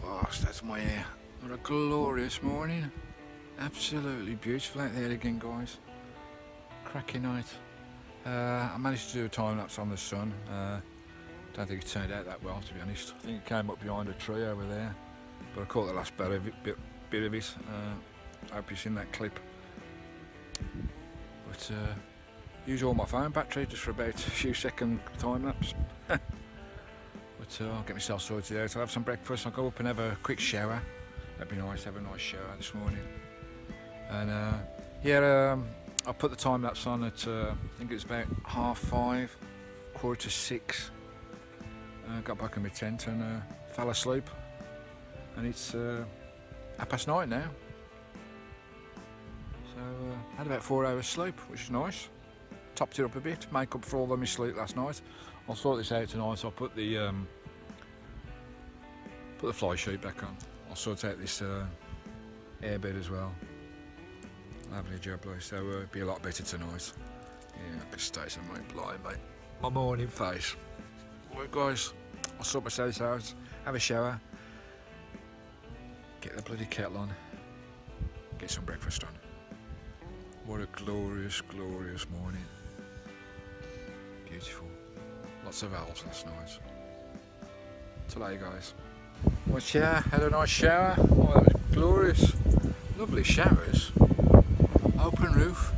Oh, that's my hair. What a glorious morning. Absolutely beautiful out there again, guys. Cracking night. I managed to do a time lapse on the sun. Don't think it turned out that well, to be honest. I think it came up behind a tree over there, but I caught the last bit of it. I hope you've seen that clip. But use all my phone battery just for about a few second time lapse. But I'll get myself sorted out. I'll have some breakfast. I'll go up and have a quick shower. That'd be nice. Have a nice shower this morning. And I put the time lapse on at I think it was about 5:30, 5:45. Got back in my tent and fell asleep. And it's 9:30 now. So had about 4 hours sleep, which is nice. Topped it up a bit, make up for all of my sleep last night. I'll sort this out tonight. I'll put the fly sheet back on. I'll sort out this airbed as well. Lovely job, boy. So it'll be a lot better tonight. Yeah, I can stay some blind, mate. My morning face. Right, guys. I'll sort myself out. Have a shower. Get the bloody kettle on. Get some breakfast on. What a glorious, glorious morning. Beautiful. Lots of owls last night. Till you guys. Well, yeah, had a nice shower. Oh, that was glorious. Lovely showers. Open roof.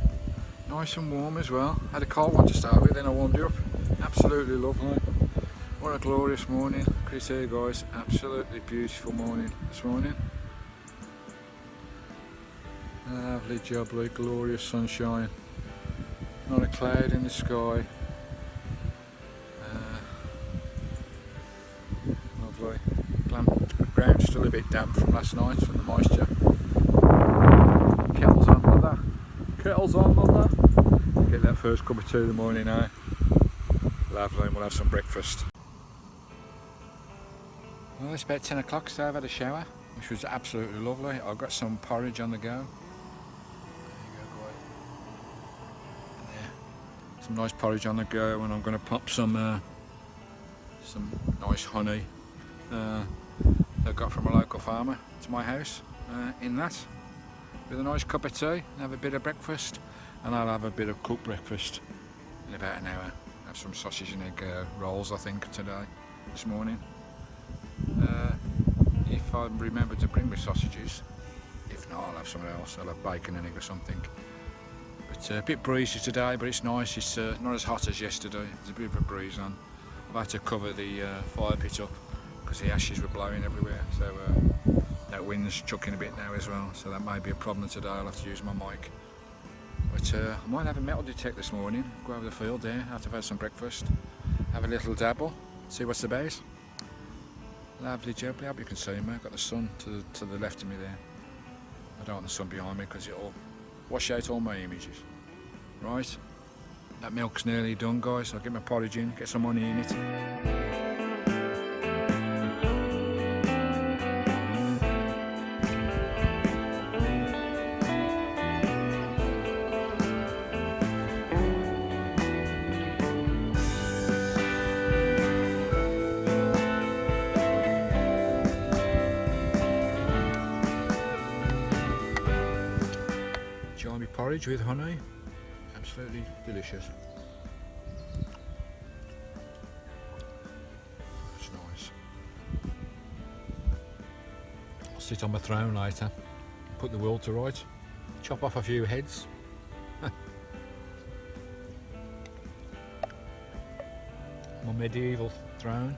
Nice and warm as well. Had a cold one to start with, then I warmed it up. Absolutely lovely. What a glorious morning. Chris here, guys. Absolutely beautiful morning this morning. Lovely jubbly, glorious sunshine. Not a cloud in the sky. Lovely. Ground's still a bit damp from last night from the moisture. Kettle's on, mother. Kettle's on, mother. Get that first cup of tea in the morning now. Lovely, and we'll have some breakfast. Well, it's about 10 o'clock, so I've had a shower, which was absolutely lovely. I've got some porridge on the go. Some nice porridge on the go, and I'm going to pop some nice honey I got from a local farmer to my house in that, with a nice cup of tea, and have a bit of breakfast, and I'll have a bit of cooked breakfast in about an hour. Have some sausage and egg rolls, I think, this morning. If I remember to bring my sausages, if not, I'll have something else. I'll have bacon and egg or something. But a bit breezy today, but it's nice. It's not as hot as yesterday. There's a bit of a breeze on. I've had to cover the fire pit up because the ashes were blowing everywhere. So that wind's chucking a bit now as well. So that may be a problem today. I'll have to use my mic. But I might have a metal detect this morning. Go over the field there after I've had some breakfast. Have a little dabble. See what's about. Lovely job. I hope you can see me. I've got the sun to the left of me there. I don't want the sun behind me because it'll wash out all my images. Right, that milk's nearly done, guys. I'll get my porridge in, get some honey in it. Enjoy my porridge with honey. Absolutely delicious. It's nice. I'll sit on my throne later, put the world to right, chop off a few heads. My medieval throne.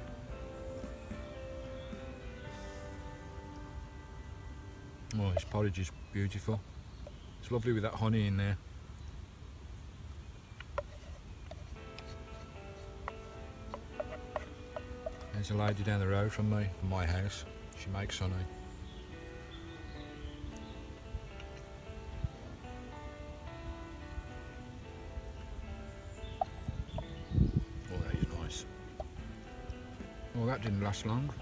Oh, this porridge is beautiful. It's lovely with that honey in there. There's a lady down the road from my house. She makes honey. Oh, that is nice. Well, that didn't last long.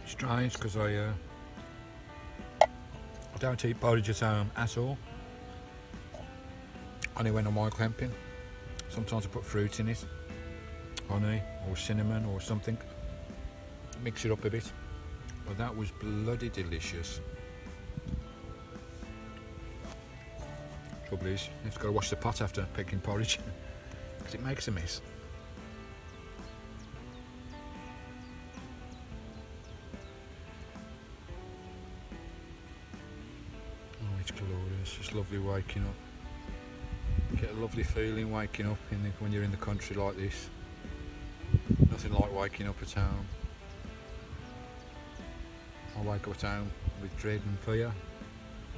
Strange, because I don't eat porridge at home at all. Only when I'm wildcamping. Sometimes I put fruit in it, honey or cinnamon or something, mix it up a bit. But that was bloody delicious. Trouble is, you have to go wash the pot after picking porridge because it makes a mess. Oh, it's glorious. It's lovely waking up. You get a lovely feeling waking up when you're in the country like this. Nothing like waking up at home. I wake up at home with dread and fear,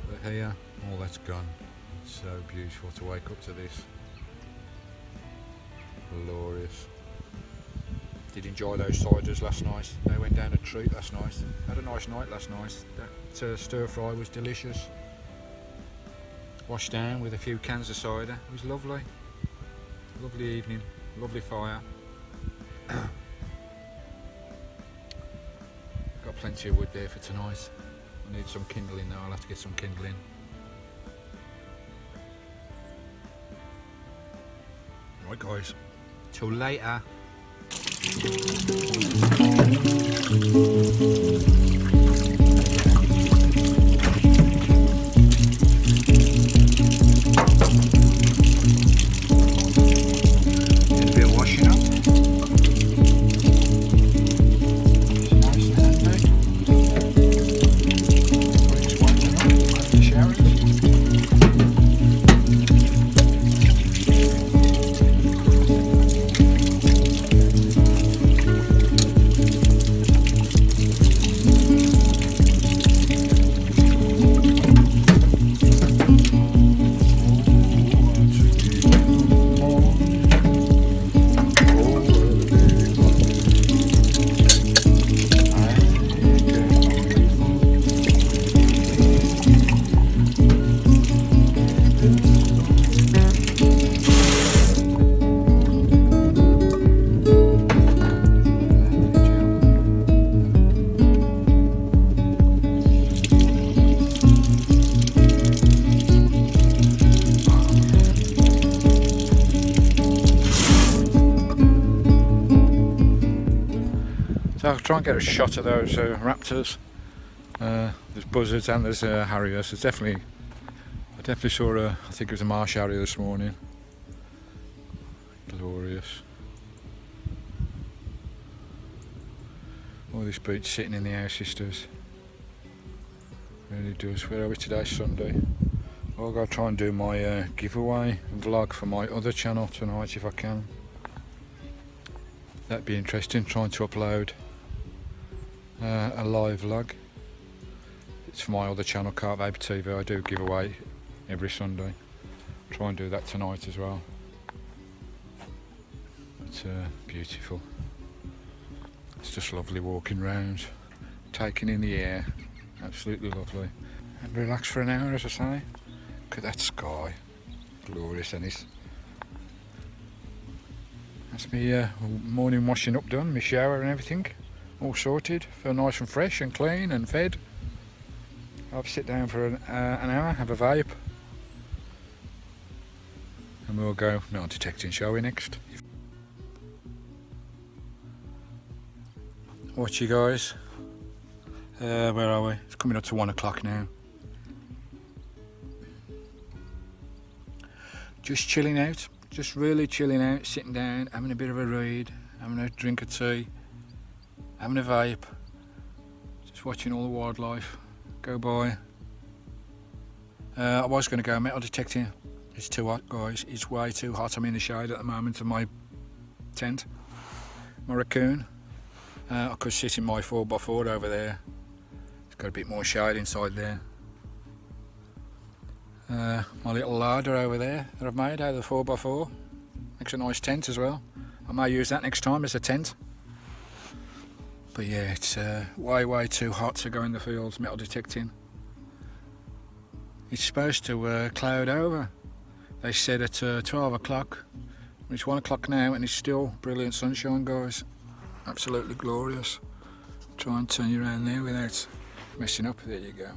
but here, all that's gone. It's so beautiful to wake up to this. Glorious. Did enjoy those ciders last night. They went down a treat last night. Had a nice night last night. That stir fry was delicious. Washed down with a few cans of cider. It was lovely. Lovely evening. Lovely fire. Got plenty of wood there for tonight. I need some kindling though. I'll have to get some kindling. Right guys, till later. Get a bit of washing up. So I'll try and get a shot of those raptors. There's buzzards and there's harriers. There's I definitely saw I think it was a marsh harrier this morning. Glorious. All this beach sitting in the house sisters. Really does. Where are we today? Sunday. I'll go try and do my giveaway vlog for my other channel tonight if I can. That'd be interesting, trying to upload a live vlog. It's for my other channel, Cart Vapor TV. I do give away every Sunday. Try and do that tonight as well. It's beautiful. It's just lovely walking round, taking in the air. Absolutely lovely. And relax for an hour, as I say. Look at that sky. Glorious, and it's. That's me morning washing up done, my shower and everything. All sorted, feel nice and fresh and clean and fed. I'll sit down for an hour, have a vape. And we'll go metal detecting, shall we, next? Watch you guys. Where are we? It's coming up to 1 o'clock now. Just chilling out, just really chilling out, sitting down, having a bit of a read, having a drink of tea, having a vape, just watching all the wildlife go by. I was going to go metal detecting. It's too hot, guys. It's way too hot. I'm in the shade at the moment of my tent, my raccoon. I could sit in my 4x4 over there. It's got a bit more shade inside there. My little larder over there that I've made out of the 4x4 makes a nice tent as well. I may use that next time as a tent. But yeah, it's way too hot to go in the fields metal detecting. It's supposed to cloud over. They said at 12 o'clock. It's 1 o'clock now and it's still brilliant sunshine, guys. Absolutely glorious. Try and turn you around there without messing up. There you go.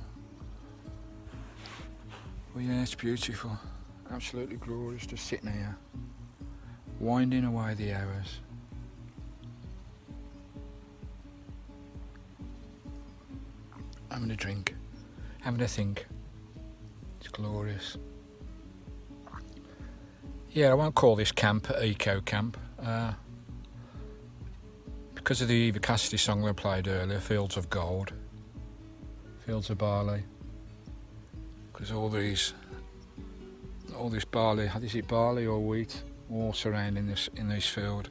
Well, yeah, it's beautiful. Absolutely glorious just sitting here. winding away the hours. Having a drink, having a think. It's glorious. Yeah, I won't call this camp eco camp because of the Eva Cassidy song we played earlier, Fields of Gold, Fields of Barley. Because all this barley, is it barley or wheat, all surrounding this in this field.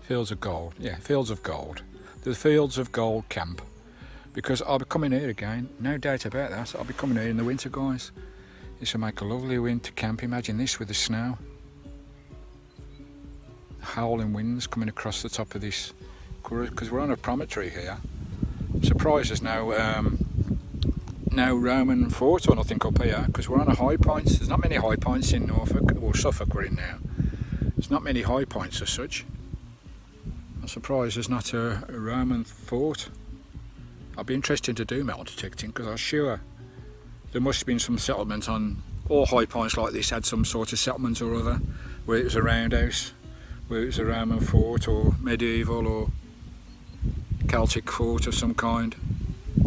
Fields of gold, yeah, Fields of Gold. The Fields of Gold camp. Because I'll be coming here again, no doubt about that. I'll be coming here in the winter, guys. This will make a lovely winter camp. Imagine this with the snow. Howling winds coming across the top of this, because we're on a promontory here. I'm surprised there's no Roman fort or nothing up here, because we're on a high point. There's not many high points in Norfolk, or Suffolk we're in now. There's not many high points as such. I'm surprised there's not a Roman fort. I'd be interested to do metal detecting, because I'm sure there must have been some settlement on all high points like this, had some sort of settlement or other, where it was a roundhouse, where it was a Roman fort or medieval or Celtic fort of some kind,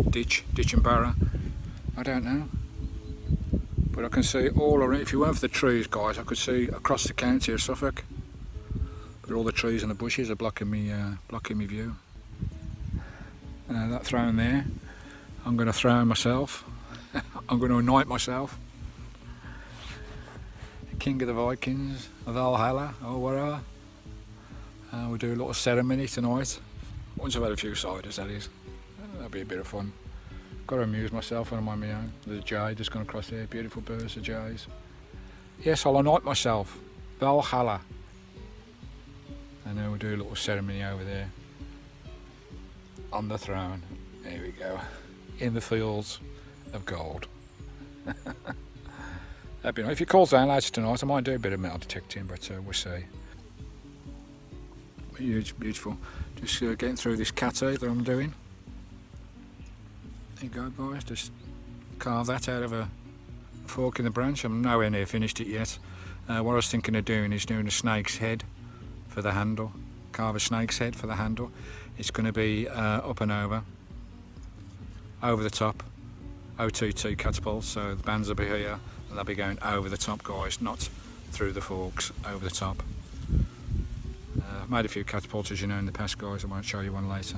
ditch and barrow. I don't know, but I can see all around. If you weren't for the trees, guys, I could see across the county of Suffolk, but all the trees and the bushes are blocking me view. That throne there, I'm going to throw myself. I'm going to anoint myself. King of the Vikings, of Valhalla, or whatever. We'll do a little ceremony tonight. Once I've had a few ciders, that is. That'll be a bit of fun. Got to amuse myself when I'm on my own. There's a jay just gone across there, beautiful birds of jays. Yes, I'll anoint myself. Valhalla. And then we'll do a little ceremony over there. On the throne. There we go. In the Fields of Gold. That'd be nice. If it calls down later tonight, I might do a bit of metal detecting, but we'll see. Huge, beautiful. Just getting through this catty that I'm doing. There you go, guys. Just carve that out of a fork in the branch. I'm nowhere near finished it yet. What I was thinking of doing is doing a snake's head for the handle. Carve a snake's head for the handle. It's going to be up and over the top, OTT catapults, so the bands will be here and they'll be going over the top, guys, not through the forks, over the top. I've made a few catapults, as you know, in the past, guys. I won't show you one later.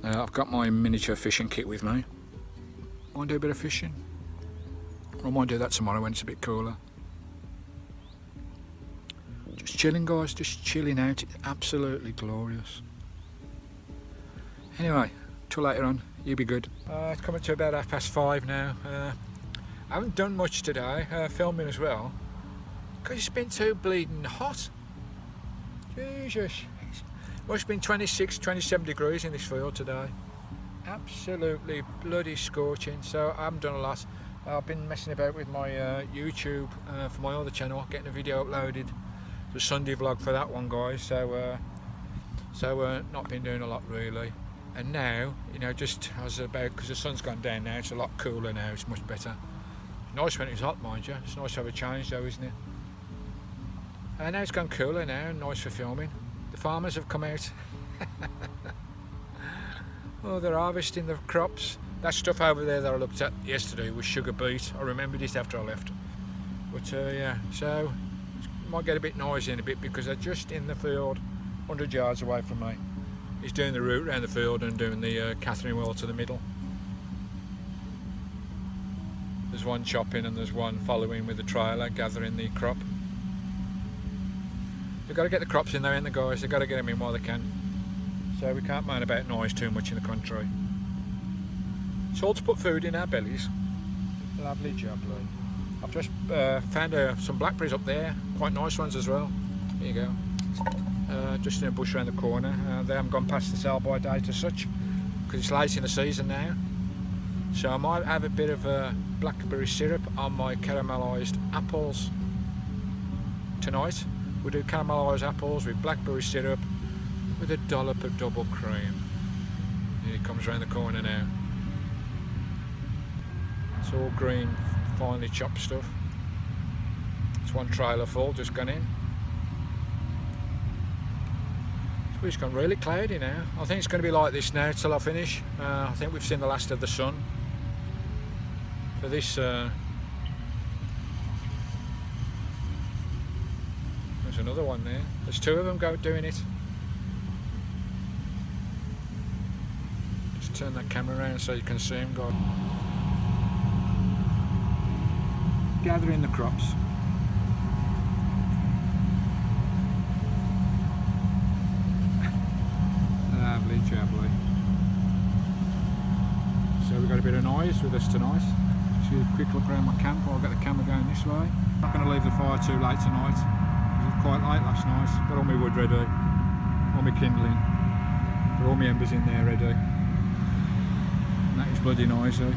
I've got my miniature fishing kit with me. I might do a bit of fishing. I might do that tomorrow when it's a bit cooler. Just chilling, guys, just chilling out. It's absolutely glorious. Anyway, till later on, you be good. It's coming to about 5:30 now. I haven't done much today, filming as well, because it's been too bleeding hot. Jesus. It must have been 26, 27 degrees in this field today. Absolutely bloody scorching, so I haven't done a lot. I've been messing about with my YouTube for my other channel, getting a video uploaded. The Sunday vlog for that one, guys, so not been doing a lot really. And now, you know, just as about, because the sun's gone down now, it's a lot cooler now, it's much better. Nice when it was hot, mind you. It's nice to have a change though, isn't it? And now it's gone cooler now, nice for filming. The farmers have come out. Oh, they're harvesting the crops. That stuff over there that I looked at yesterday was sugar beet. I remembered it after I left. But yeah, so it might get a bit noisy in a bit because they're just in the field, 100 yards away from me. He's doing the route around the field and doing the Catherine wheel to the middle. There's one chopping and there's one following with the trailer gathering the crop. They've got to get the crops in there, ain't they, guys? They've got to get them in while they can. So we can't moan about noise too much in the country. It's all to put food in our bellies. Lovely jubbly. I've just found some blackberries up there, quite nice ones as well. There you go. Just in a bush around the corner. They haven't gone past the sell-by date as such, because it's late in the season now. So I might have a bit of blackberry syrup on my caramelised apples tonight. We'll do caramelised apples with blackberry syrup with a dollop of double cream. Here it comes around the corner now. It's all green, finely chopped stuff. It's one trailer full, just gone in. It's got really cloudy now. I think it's going to be like this now till I finish. I think we've seen the last of the sun for this. There's another one there. There's two of them doing it. Just turn that camera around so you can see them go. Gathering the crops. Lovely jubbly. So we've got a bit of noise with us tonight. Just a quick look around my camp. I'll get the camera going this way. Not going to leave the fire too late tonight. It was quite late last night. Got all my wood ready, all my kindling, got all my embers in there ready. And that is bloody noisy.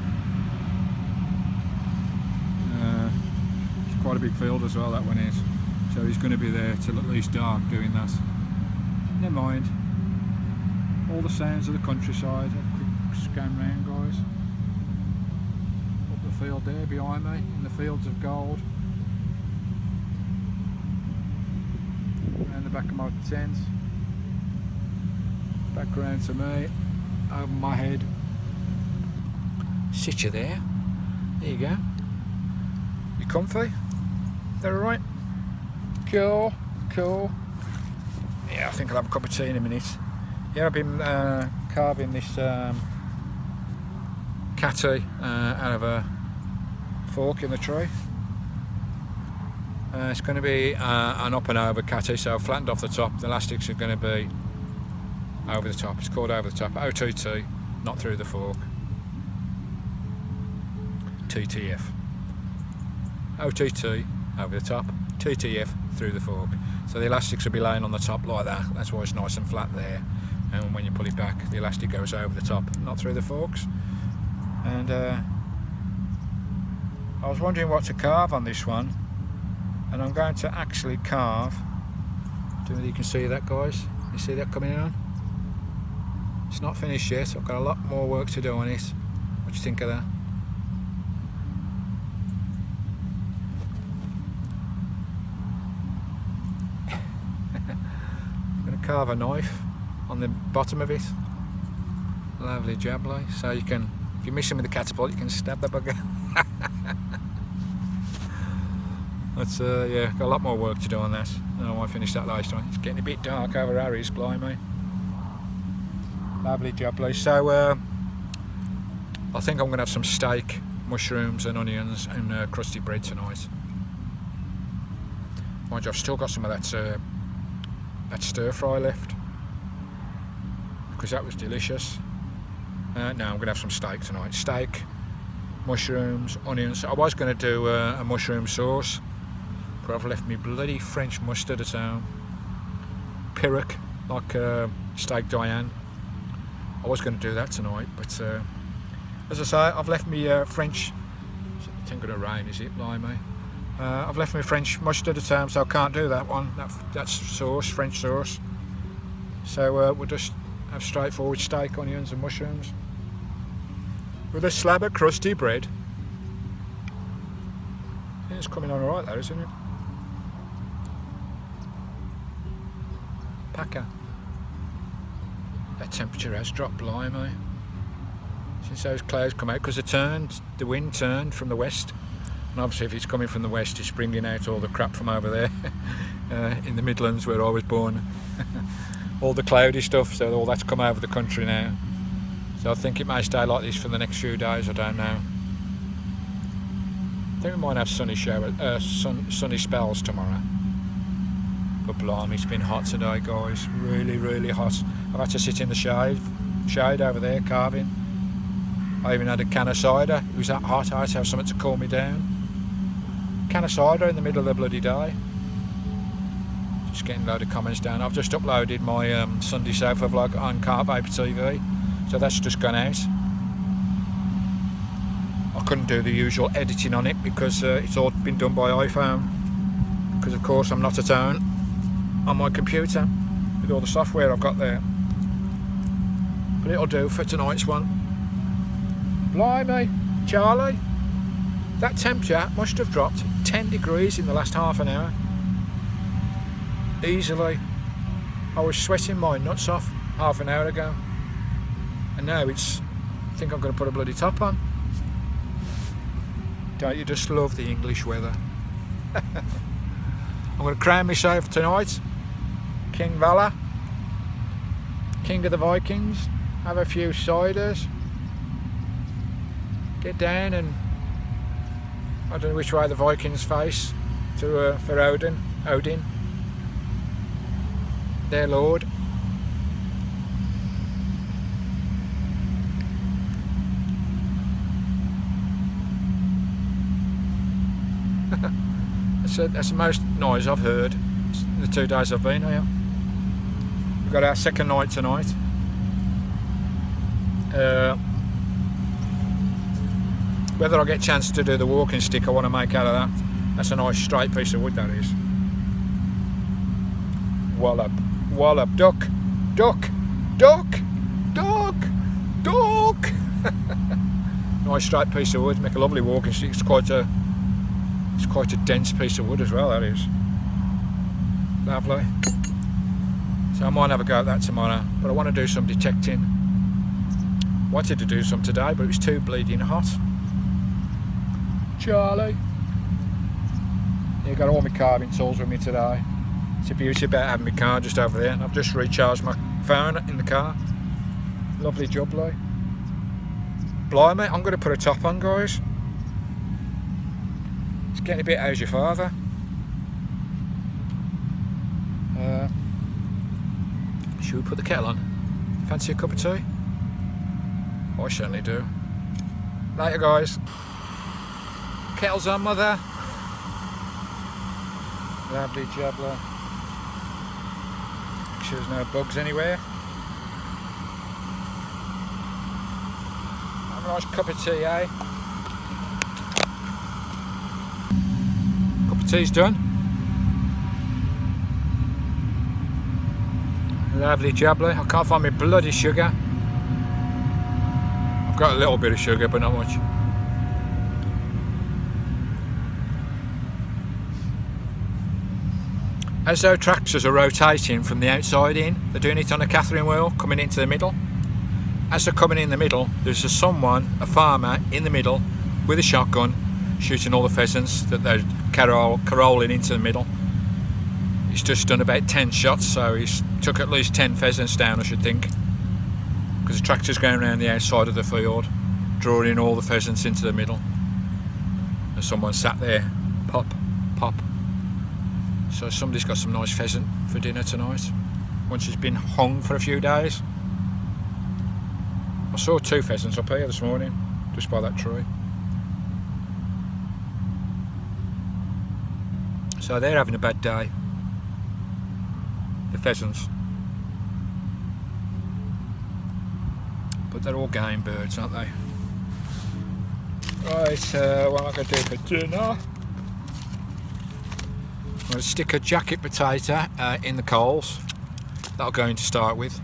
It's quite a big field as well, that one is. So he's going to be there till at least dark doing that. Never mind. All the sounds of the countryside. Have a quick scan round, guys. Up the field there behind me, in the fields of gold. Around the back of my tent. Back around to me. Over my head. Sit you there. There you go. You comfy? They're alright? Cool, cool. Yeah, I think I'll have a cup of tea in a minute. Yeah, I've been carving this catty out of a fork in the tree. It's going to be an up and over catty, so flattened off the top. The elastics are going to be over the top. It's called over the top. OTT, not through the fork. TTF. OTT, over the top. TTF, through the fork. So the elastics will be laying on the top like that. That's why it's nice and flat there. And when you pull it back, the elastic goes over the top, not through the forks. And I was wondering what to carve on this one, and I'm going to actually carve. Don't know if you can see that, guys. You see that coming on? It's not finished yet. I've got a lot more work to do on it. What do you think of that? I'm going to carve a knife on the bottom of it. Lovely jubbly. So you can, if you're missing with the catapult, you can stab the bugger. That's yeah, got a lot more work to do on that. I won't finish that later on. It's getting a bit dark over Harry's, blimey. Lovely jubbly. So I think I'm going to have some steak, mushrooms and onions and crusty bread tonight. Mind you, I've still got some of that stir fry left, because that was delicious. No, I'm going to have some steak tonight. Steak, mushrooms, onions. I was going to do a mushroom sauce, but I've left me bloody French mustard at home. Pyrrhic, like steak Diane. I was going to do that tonight, but as I say, I've left me French. It ain't going to rain, is it? Blimey. I've left me French mustard at home, so I can't do that one. That's sauce, French sauce. So we'll just have straightforward steak, onions and mushrooms with a slab of crusty bread. Yeah, it's coming on alright though, isn't it? Packer. That temperature has dropped, blimey, since those clouds come out, because the wind turned from the west, and obviously if it's coming from the west it's bringing out all the crap from over there in the Midlands where I was born. All the cloudy stuff, so all that's come over the country now. So I think it may stay like this for the next few days, I don't know. I think we might have sunny spells tomorrow. But blimey, it's been hot today, guys. Really, really hot. I've had to sit in the shade over there carving. I even had a can of cider. It was that hot, I had to have something to cool me down. Can of cider in the middle of the bloody day. Just getting a load of comments down. I've just uploaded my Sunday sofa vlog on Car Vapor TV, so that's just gone out. I couldn't do the usual editing on it because it's all been done by iPhone, because of course I'm not at home on my computer with all the software I've got there. But it'll do for tonight's one. Blimey, Charlie, that temperature must have dropped 10 degrees in the last half an hour. Easily. I was sweating my nuts off half an hour ago, and now it's, I think I'm going to put a bloody top on. Don't you just love the English weather? I'm going to crown myself tonight King Valor, King of the Vikings, have a few ciders, get down, and I don't know which way the Vikings face to for Odin, their lord. That's the most noise I've heard the 2 days I've been here. We've got our second night tonight. Whether I get a chance to do the walking stick I want to make out of that. That's a nice straight piece of wood, that is. Wallop, wallop, duck, duck, duck, duck, duck. Nice straight piece of wood, make a lovely walking stick. It's quite a dense piece of wood as well, that is. Lovely. So I might have a go at that tomorrow, but I want to do some detecting. Wanted to do some today, but it was too bleeding hot. Charlie. Yeah, got all my carving tools with me today. It's a beauty about having my car just over there. And I've just recharged my phone in the car. Lovely job, like. Blimey, I'm going to put a top on, guys. It's getting a bit how's your father. Should we put the kettle on? Fancy a cup of tea? I certainly do. Later, guys. Kettle's on, mother. Lovely jubbler. Make sure there's no bugs anywhere. Have a nice cup of tea, eh? Cup of tea's done. Lovely jubbler. I can't find my bloody sugar. I've got a little bit of sugar, but not much. As though tractors are rotating from the outside in, they're doing it on a Catherine wheel, coming into the middle. As they're coming in the middle, there's a farmer in the middle with a shotgun, shooting all the pheasants that they're carolling into the middle. He's just done about 10 shots, so he's took at least 10 pheasants down, I should think. Because the tractor's going around the outside of the field, drawing all the pheasants into the middle. And someone sat there, pop, pop. So somebody's got some nice pheasant for dinner tonight, once it's been hung for a few days. I saw 2 pheasants up here this morning, just by that tree. So they're having a bad day, the pheasants. But they're all game birds, aren't they? Right, what am I going to do for dinner? I'm going to stick a jacket potato in the coals. That'll go in to start with.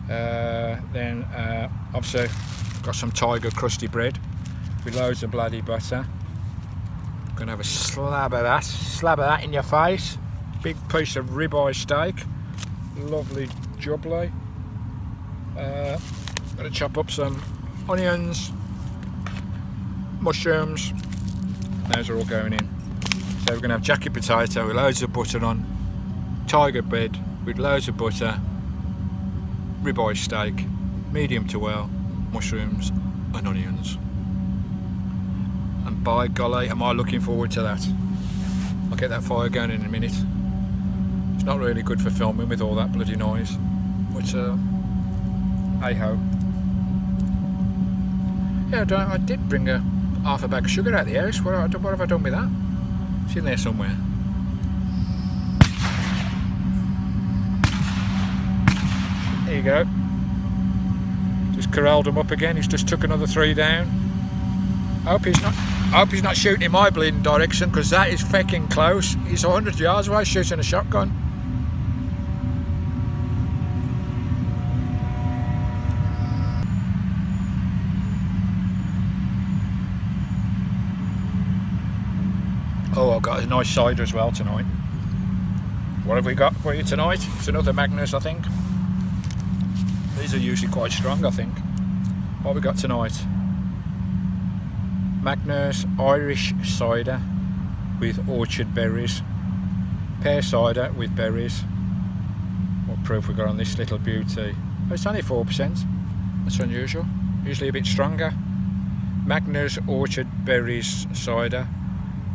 Then obviously got some tiger crusty bread with loads of bloody butter. I'm going to have a slab of that in your face. Big piece of ribeye steak, lovely jubbly. I'm going to chop up some onions, mushrooms. Those are all going in. So we're going to have jacket potato with loads of butter on, tiger bread with loads of butter, ribeye steak, medium to well, mushrooms and onions. And by golly, am I looking forward to that. I'll get that fire going in a minute. It's not really good for filming with all that bloody noise, but hey ho. Yeah, I did bring half a bag of sugar out of the house. What have I done with that? It's in there somewhere. There you go. Just corralled him up again. He's just took another 3 down. I hope he's not shooting in my bleeding direction, because that is fucking close. He's 100 yards away shooting a shotgun. Oh, I've got a nice cider as well tonight. What have we got for you tonight? It's another Magnus, I think. These are usually quite strong, I think. What have we got tonight? Magnus Irish cider with orchard berries. Pear cider with berries. What proof we got on this little beauty? Oh, it's only 4%. That's unusual. Usually a bit stronger. Magnus Orchard Berries cider.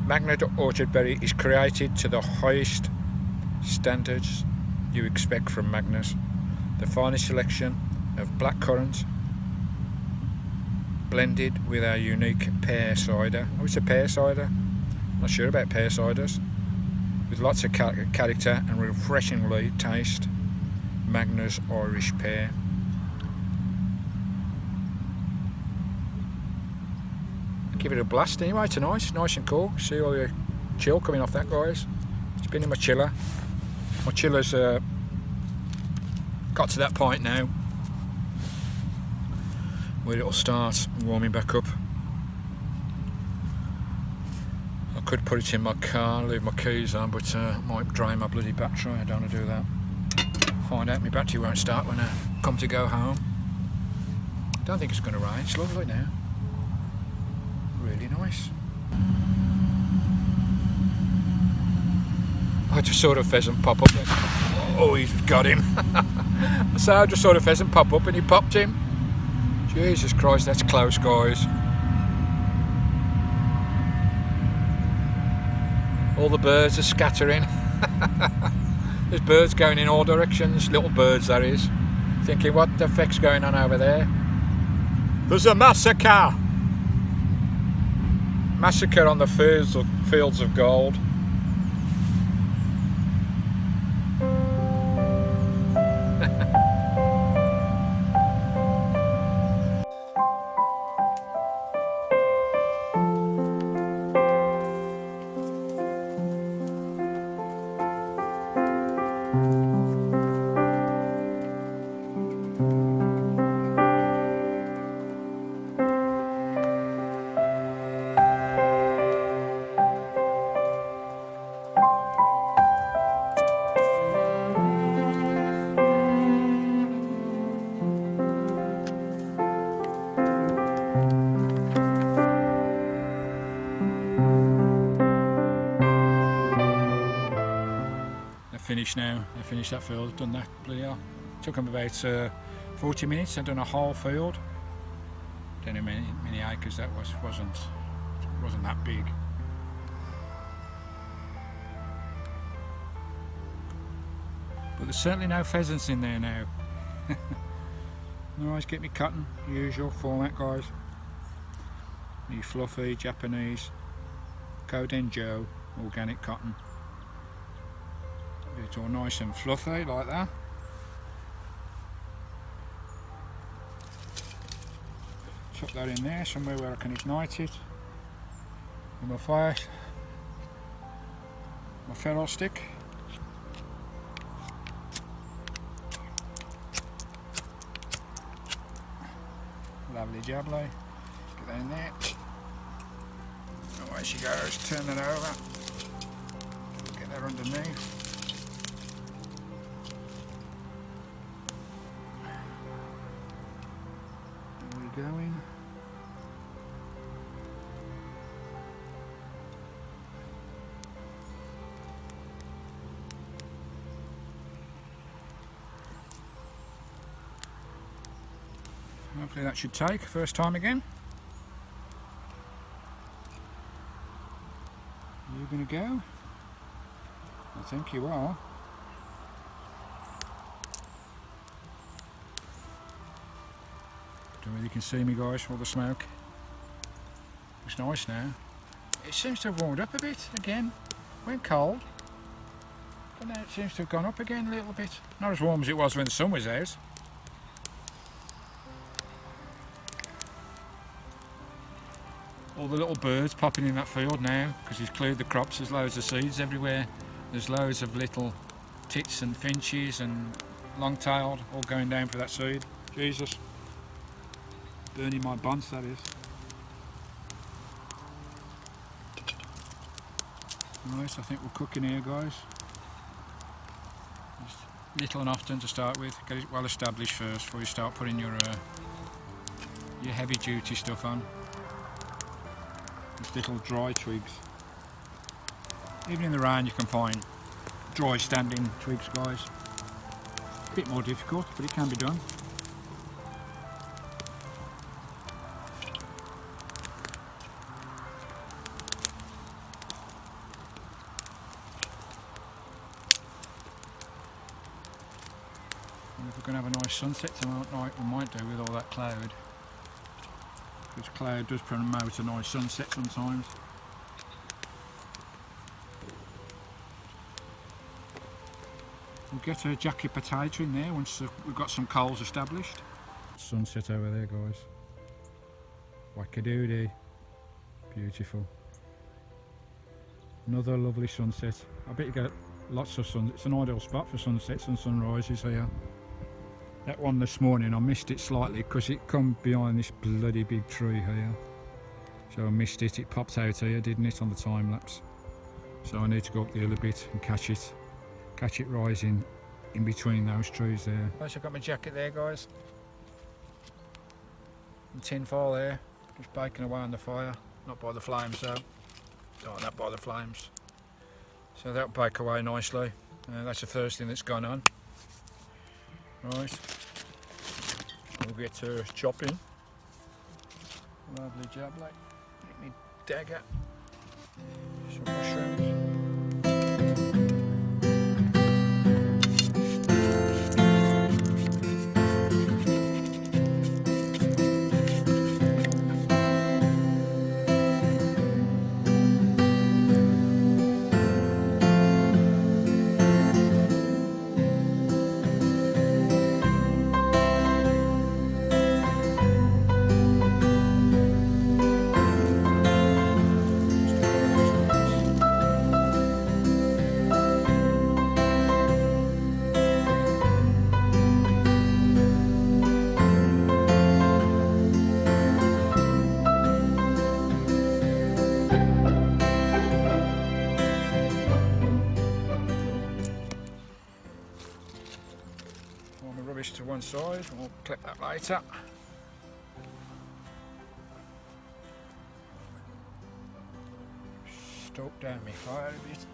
Magnus Orchard Berry is created to the highest standards you expect from Magnus. The finest selection of blackcurrant blended with our unique pear cider. Oh, it's a pear cider. Not sure about pear ciders. With lots of character and refreshingly taste. Magnus Irish Pear. Give it a blast anyway tonight, nice and cool. See all the chill coming off that, guys. It's been in my chiller. My chiller's got to that point now where it'll start warming back up. I could put it in my car, leave my keys on, but it might drain my bloody battery. I don't want to do that. Find out my battery won't start when I come to go home. Don't think it's going to rain. It's lovely now. Really nice. I just saw a pheasant pop up. Oh, he's got him. So I just saw a pheasant pop up and he popped him. Jesus Christ, that's close, guys. All the birds are scattering. There's birds going in all directions, little birds that is. Thinking, what the fuck's going on over there? There's a massacre! Massacre on the fields of gold. Finished now. I finished that field, done that bloody hell. Took them about 40 minutes. I'd done a whole field. Don't know how many acres that wasn't that big. But there's certainly no pheasants in there now. Always get me cotton, usual format, guys. Me fluffy Japanese Koden Joe organic cotton. It's all nice and fluffy like that. Chuck that in there somewhere where I can ignite it. With my fire, my ferro stick. Lovely jubbly. Get that in there. Away she goes. Turn that over. Get that underneath. Going. Hopefully that should take first time again. Are you going to go? I think you are. Don't really can see me, guys, all the smoke. It's nice now. It seems to have warmed up a bit again. Went cold, but now it seems to have gone up again a little bit. Not as warm as it was when the sun was out. All the little birds popping in that field now because he's cleared the crops. There's loads of seeds everywhere. There's loads of little tits and finches and long-tailed all going down for that seed. Jesus. Burning my buns, that is. Nice, I think we're cooking here, guys. Just little and often to start with. Get it well established first before you start putting your heavy duty stuff on. Just little dry twigs. Even in the rain you can find dry standing twigs, guys. A bit more difficult, but it can be done. And if we're going to have a nice sunset tonight, we might do with all that cloud. Because cloud does promote a nice sunset sometimes. We'll get a jacket potato in there once we've got some coals established. Sunset over there, guys. Wackadoodie. Beautiful. Another lovely sunset. I bet you get lots of sun. It's an ideal spot for sunsets and sunrises here. That one this morning, I missed it slightly because it come behind this bloody big tree here. So I missed it. It popped out here, didn't it, on the time lapse? So I need to go up the hill a bit and catch it rising in between those trees there. I've got my jacket there, guys. And tin foil there, just baking away on the fire. Not by the flames though. Don't want that by the flames. So that'll bake away nicely. That's the first thing that's gone on. Right. We'll get to chopping. Lovely job, like. Get me dagger. Some mushrooms. To one side, we'll clip that later. Stoke down my fire a bit.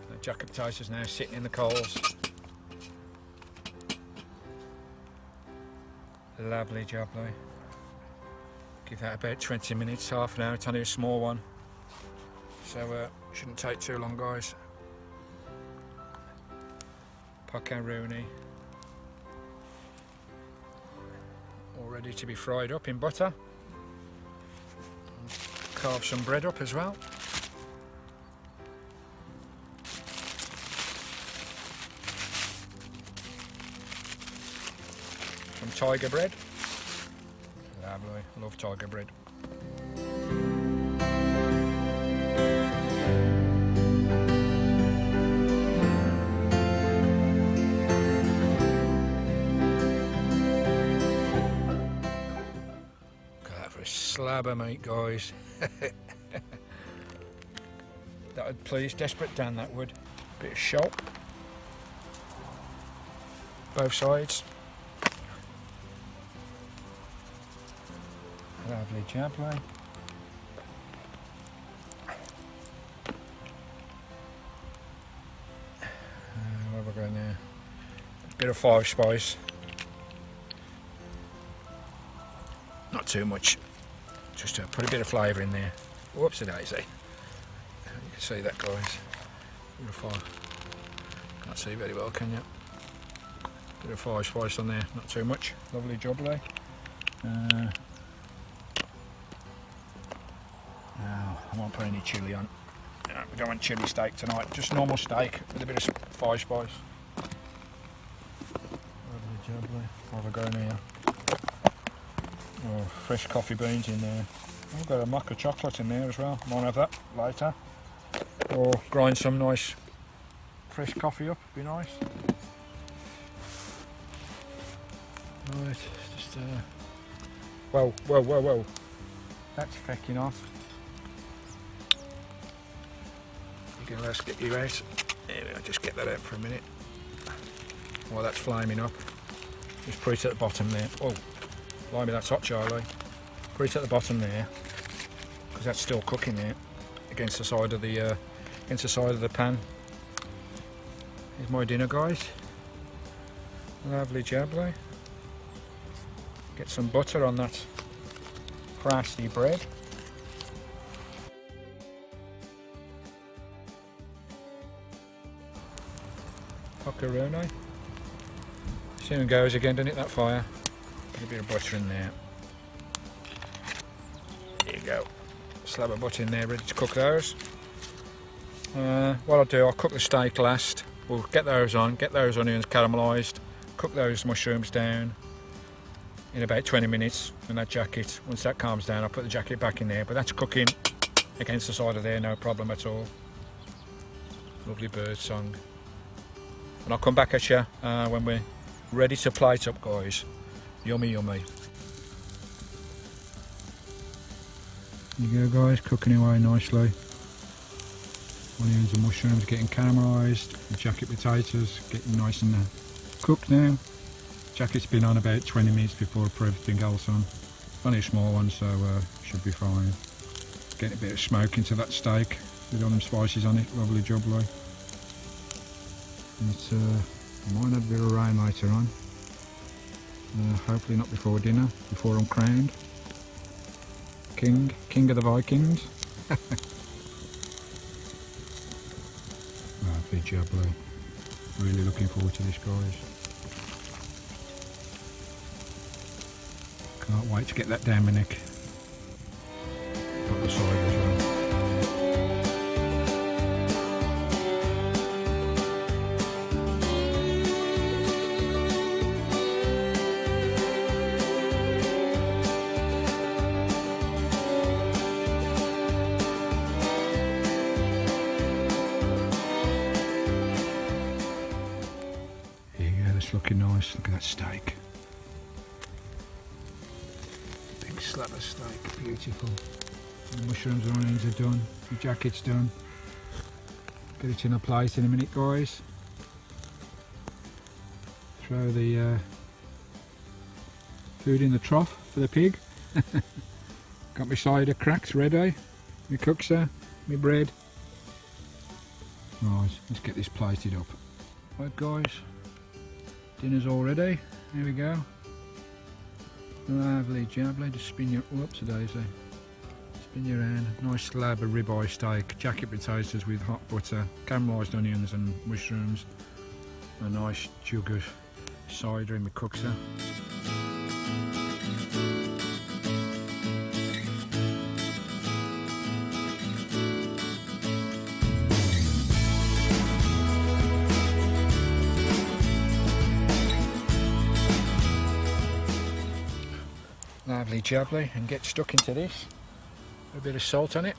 The jacket potatoes now sitting in the coals. Lovely job, Louis. Give that about 20 minutes, half an hour. It's only a small one. So shouldn't take too long, guys. Poccaroni all ready to be fried up in butter. Carve some bread up as well. Some tiger bread. Lovely, love tiger bread. Slab of meat, guys. That would please desperate Dan, that would. Bit of shop. Both sides. Lovely jablo. Where we're going there? A bit of 5 spice. Not too much. Just to put a bit of flavour in there. Whoopsie daisy. You can see that, guys. Bit of fire. Can't see very well, can you? Bit of 5 spice on there, not too much. Lovely job there. No, I won't put any chilli on. No, we don't want chilli steak tonight. Just normal steak with a bit of 5 spice. Lovely job there. What have I got in here? Oh, fresh coffee beans in there. I've got a mocha chocolate in there as well. Might have that later. Or grind some nice fresh coffee up. Be nice. Right, just whoa. That's fecking off. You can let's get you out. There we go, just get that out for a minute. While that's flaming up. Just put it at the bottom there. Oh, blimey, that's hot, Charlie. Put it at the bottom there, because that's still cooking there against the side of the pan. Here's my dinner, guys. Lovely jubbly. Get some butter on that crusty bread. Poccaroni. Soon goes again, doesn't it, that fire? Get a bit of butter in there. There you go. Slab of butter in there, ready to cook those. What I'll do, I'll cook the steak last. We'll get those on, get those onions caramelised, cook those mushrooms down in about 20 minutes. And that jacket, once that calms down, I'll put the jacket back in there. But that's cooking against the side of there, no problem at all. Lovely bird song. And I'll come back at you when we're ready to plate up, guys. Yummy, yummy. There you go, guys, cooking away nicely. Onions and mushrooms getting caramelised. The jacket potatoes getting nice and cooked now. Jacket's been on about 20 minutes before I put everything else on. Only a small one, so should be fine. Getting a bit of smoke into that steak with all them spices on it. Lovely jubbly. It's might have a bit of rain later on. Hopefully not before dinner, before I'm crowned. King of the Vikings. Lovely jubbly. Really looking forward to this, guys. Can't wait to get that down my neck. Up the side as well. Looking nice, look at that steak. Big slab of steak, beautiful. The mushrooms and onions are done, the jacket's done. Get it in a plate in a minute, guys. Throw the food in the trough for the pig. Got my cider cracks ready, my cookser, my bread. Right, let's get this plated up. Right, guys. Dinner's all ready. Here we go. Lovely jubbly. Just spin your whoops a daisy. Spin your hand. Nice slab of ribeye steak, jacket potatoes with hot butter, caramelised onions and mushrooms. A nice jug of cider in my cookser. Lovely jubbly, and get stuck into this. A bit of salt on it.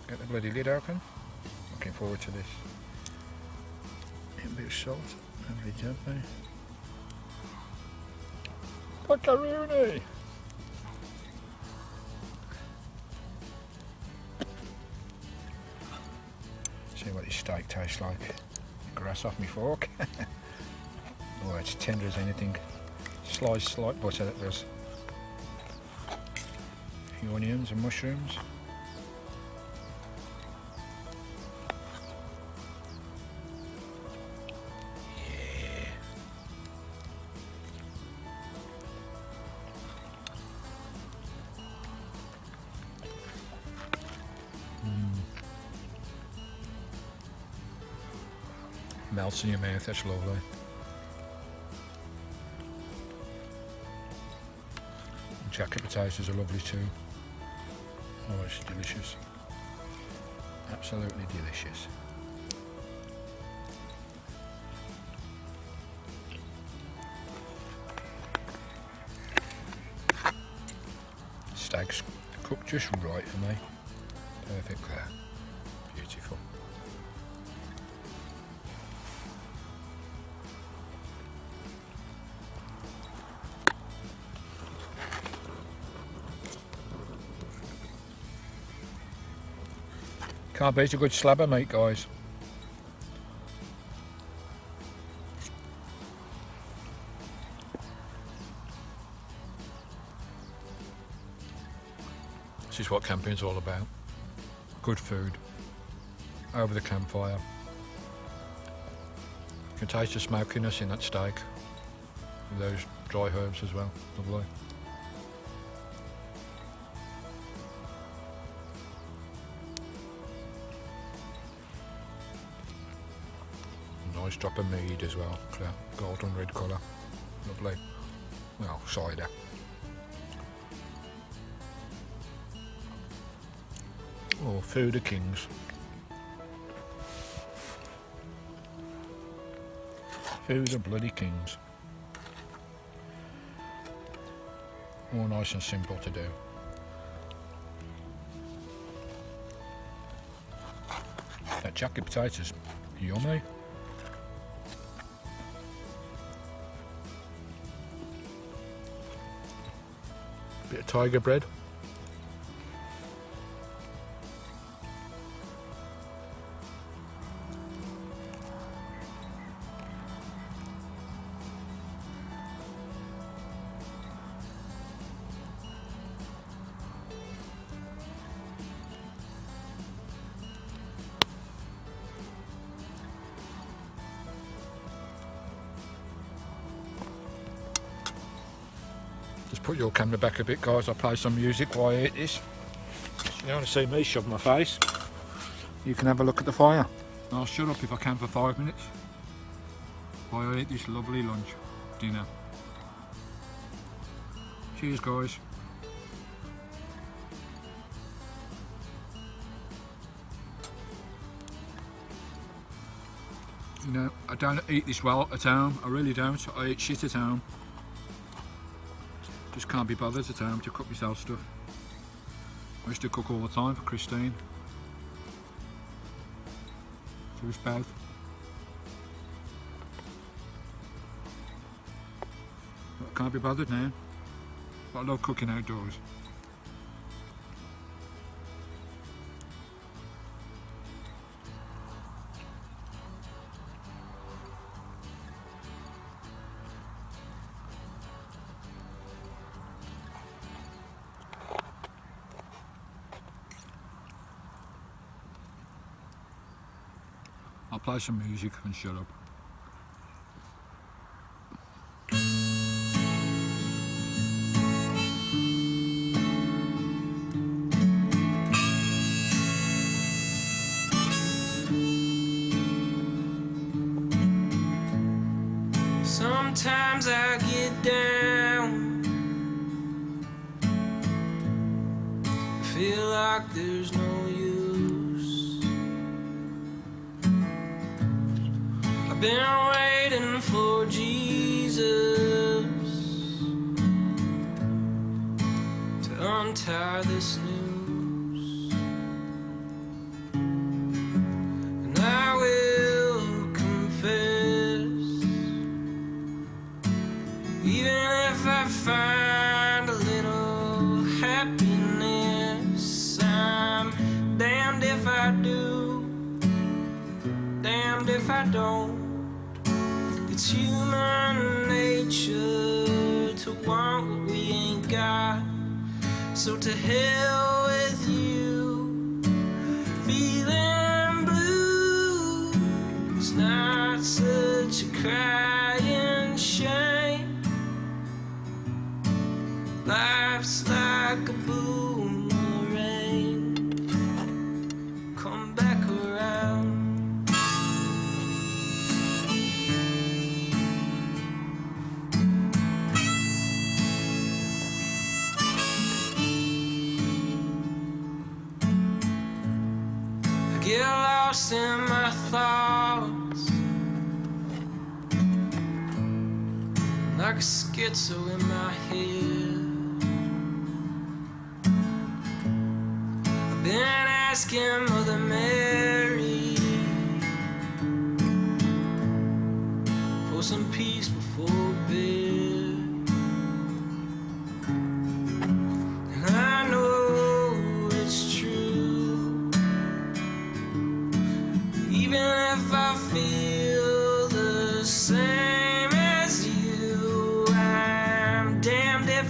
Get the bloody lid open. Looking forward to this. A bit of salt. Lovely jubbly. Poccaroni! See what this steak tastes like. Grass off my fork. Oh, it's tender as anything. Sliced slight butter that does. A few onions and mushrooms. Yeah. Melts in your mouth, that's lovely. Jacket potatoes are lovely too. Oh, it's delicious. Absolutely delicious. Steak's cooked just right for me. Perfect there. Beautiful. Can't beat a good slab of meat, guys. This is what camping's all about. Good food over the campfire. You can taste the smokiness in that steak with those dry herbs as well. Lovely. Nice drop of mead as well, clear golden red colour. Lovely. Well, cider. Oh, food of kings. Food of bloody kings. All nice and simple to do. That jacket potatoes, yummy. Bit of tiger bread. Just put your camera back a bit, guys. I'll play some music while I eat this. You don't want to see me shove my face. You can have a look at the fire. I'll shut up if I can for 5 minutes while I eat this lovely lunch, dinner. Cheers, guys. You know, I don't eat this well at home. I really don't. I eat shit at home. Just can't be bothered at home to cook myself stuff. I used to cook all the time for Christine. For us both. But I can't be bothered now. But I love cooking outdoors. I'll play some music and shut up. Sometimes I get down, I feel like there's no use. I've been waiting for Jesus to untie this noose, and I will confess, even if I find a little happiness, I'm damned if I do, damned if I don't. It's human nature to want what we ain't got, so to hell with you. Feeling blue, it's not such a crying shame. Life's like a boomerang, come back around. Get lost in my thoughts, like a schizo in my head. I've been asking Mother Mary for some peace before bed, and I know it's true.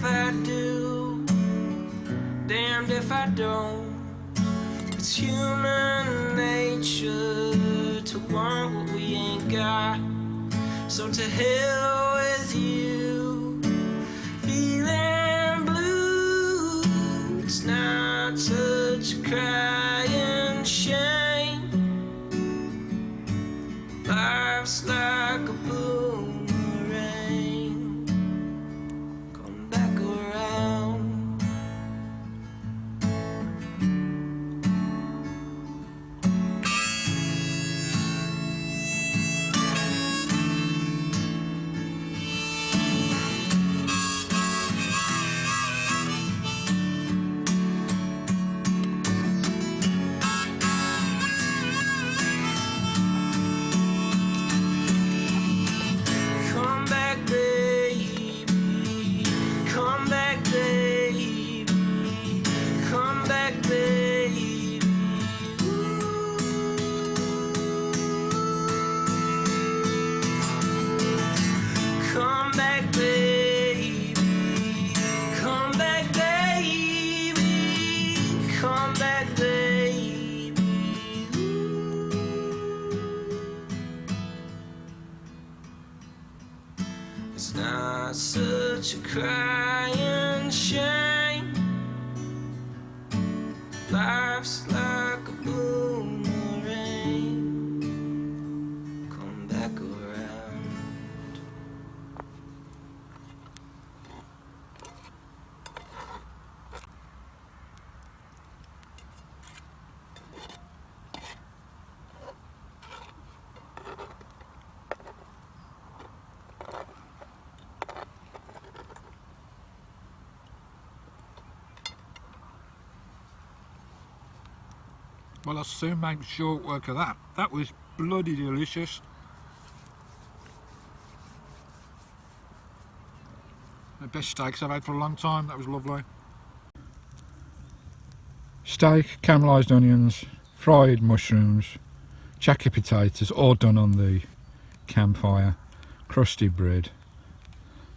I do, damned if I don't. It's human nature to want what we ain't got. So to hell with you, feeling blue. It's not such a crying shame. Life's like a boomerang, come back around. Come back, baby. Come back, baby. Come back, baby. Come back, baby. Come back, baby. Come back, baby. It's not such a crying shame. Life's like a boomerang, come back around. Well, I'll soon make short work of that. That was bloody delicious. The best steaks I've had for a long time. That was lovely. Steak, caramelised onions, fried mushrooms, jacket potatoes, all done on the campfire. Crusty bread.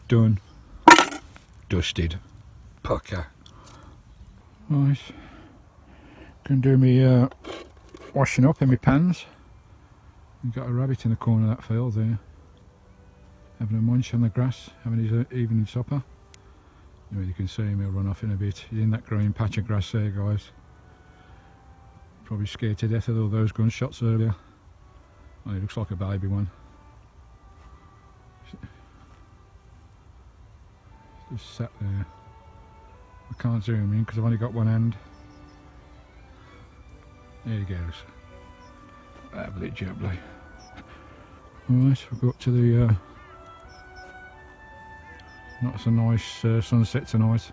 Done. Dusted. Pucker. Right. Can do me washing up in my pans. We've got a rabbit in the corner of that field there, having a munch on the grass, having his evening supper. Anyway, you can see him, he'll run off in a bit. He's in that green patch of grass there, guys. Probably scared to death of all those gunshots earlier. Oh, he looks like a baby one. Just sat there. I can't zoom in because I've only got one hand. There he goes. Lovely jubbly. Right, we'll go up to the not so nice sunset tonight.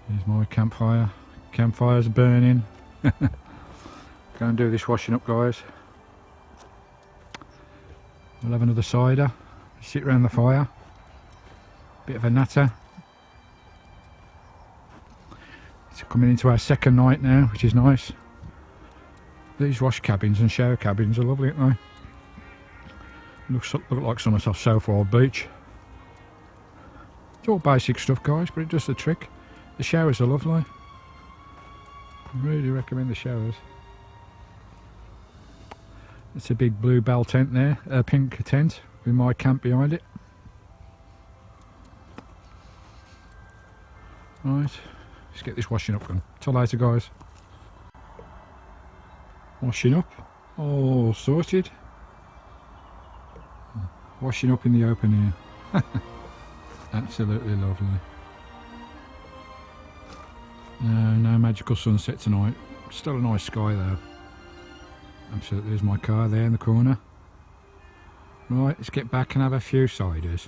Here's my campfire. Campfire's burning. Go and do this washing up, guys. We'll have another cider. Sit round the fire. Bit of a natter. It's coming into our second night now, which is nice. These wash cabins and shower cabins are lovely, aren't they? Look like something off Southwold Beach. It's all basic stuff, guys, but it does the trick. The showers are lovely. Really recommend the showers. It's a big blue bell tent there, a pink tent with my camp behind it. Right, let's get this washing up done. Till later, guys. Washing up, all sorted. Washing up in the open air. Absolutely lovely. No magical sunset tonight. Still a nice sky though. Absolutely, there's my car there in the corner. Right, let's get back and have a few ciders.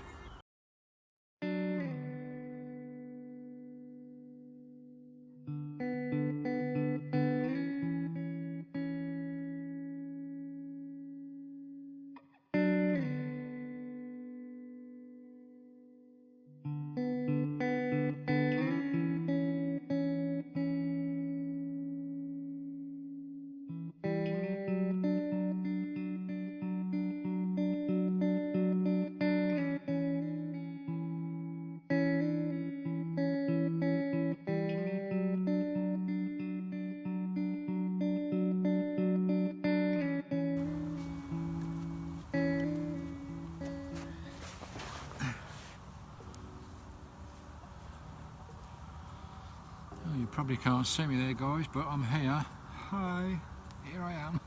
probably can't see me there, guys, but I'm here. Hi, here I am.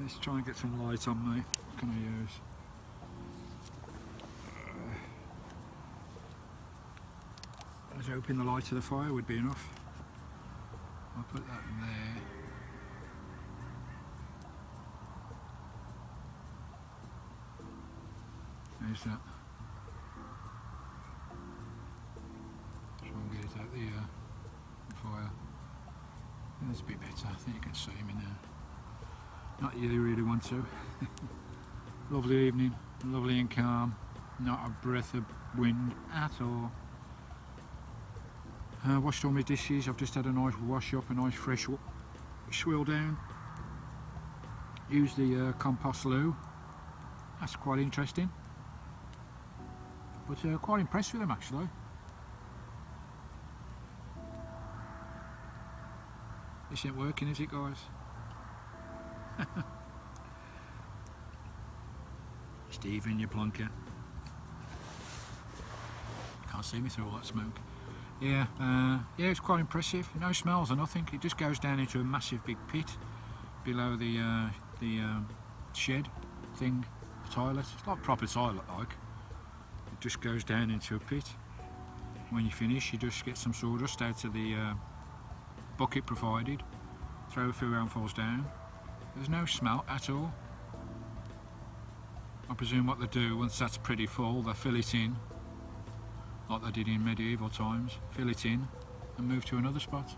Let's try and get some light on me. What can I use? I was hoping the light of the fire would be enough. I'll put that there. There's that. Try and get it out the fire. That's a bit better. I think you can see me now. Not you really want to. Lovely evening, lovely and calm. Not a breath of wind at all. Washed all my dishes. I've just had a nice wash up, a nice fresh swill down. Used the compost loo. That's quite interesting. But quite impressed with them actually. This ain't working, is it, guys? Stephen, you plonker. Can't see me through all that smoke. Yeah, yeah, it's quite impressive. No smells or nothing. It just goes down into a massive big pit below the shed thing, the toilet. It's like a proper toilet, like. It just goes down into a pit. When you finish, you just get some sawdust out of the bucket provided, throw a few handfuls down. There's no smell at all. I presume what they do, once that's pretty full, they fill it in, like they did in medieval times, fill it in and move to another spot.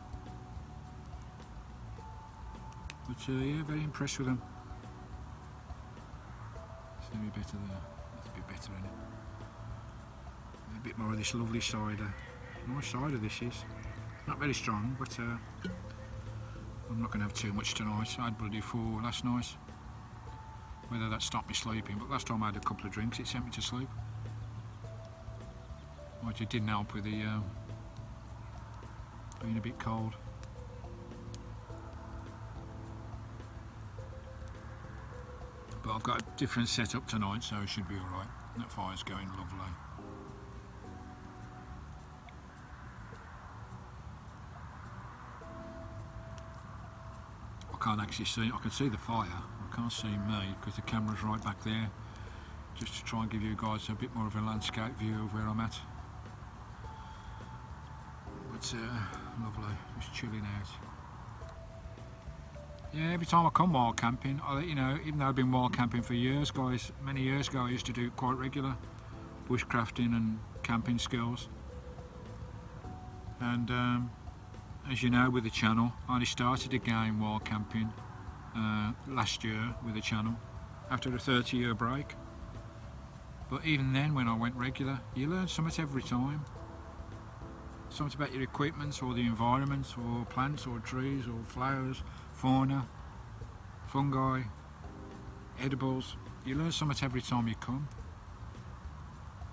But yeah, very impressed with them. It's a bit better there. It's a bit better, isn't it? A bit more of this lovely cider. Nice cider this is. Not very strong, but I'm not going to have too much tonight. I had bloody 4 last night. Whether that stopped me sleeping, but last time I had a couple of drinks it sent me to sleep. Which it didn't help with the being a bit cold. But I've got a different setup tonight, so it should be alright. That fire's going lovely. I can't actually see, I can see the fire, I can't see me because the camera's right back there, just to try and give you guys a bit more of a landscape view of where I'm at. But lovely, just chilling out. Yeah, every time I come wild camping, you know, even though I've been wild camping for years, guys, many years ago I used to do it quite regular, bushcrafting and camping skills. And as you know, with the channel, I only started again wild camping last year with the channel after a 30-year break. But even then, when I went regular, you learn something every time. Something about your equipment or the environment or plants or trees or flowers, fauna, fungi, edibles. You learn something every time you come.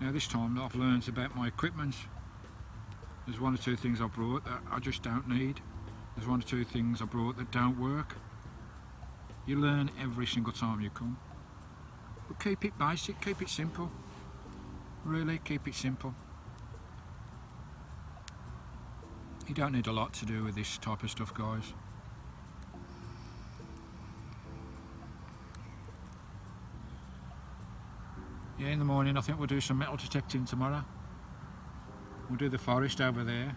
Now this time I've learned about my equipment. There's 1 or 2 things I brought that I just don't need. There's 1 or 2 things I brought that don't work. You learn every single time you come. But keep it basic, keep it simple. Really, keep it simple. You don't need a lot to do with this type of stuff, guys. Yeah, in the morning I think we'll do some metal detecting tomorrow. We'll do the forest over there.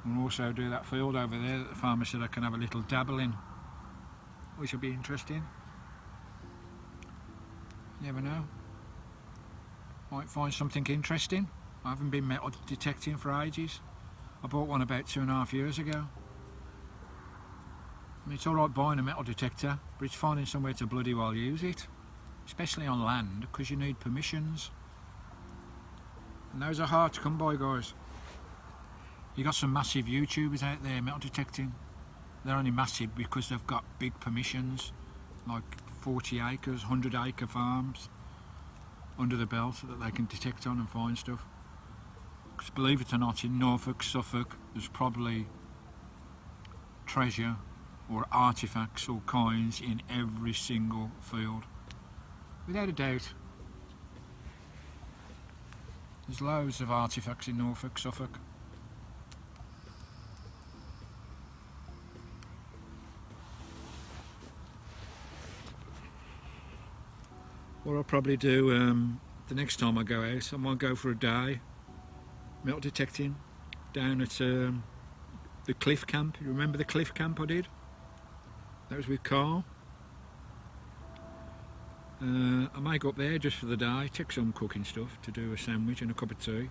We'll also do that field over there that the farmer said I can have a little dabble in, which will be interesting. You never know. Might find something interesting. I haven't been metal detecting for ages. I bought one about 2.5 years ago. I mean, it's alright buying a metal detector, but it's finding somewhere to bloody well use it. Especially on land, because you need permissions. And those are hard to come by, guys. You got some massive YouTubers out there metal detecting. They're only massive because they've got big permissions, like 40 acres, 100-acre farms under the belt that they can detect on and find stuff. Because believe it or not, in Norfolk, Suffolk, there's probably treasure or artifacts or coins in every single field. Without a doubt. There's loads of artifacts in Norfolk, Suffolk. What I'll probably do the next time I go out, I might go for a day metal detecting down at the cliff camp. You remember the cliff camp I did? That was with Carl. I may go up there just for the day, take some cooking stuff to do a sandwich and a cup of tea.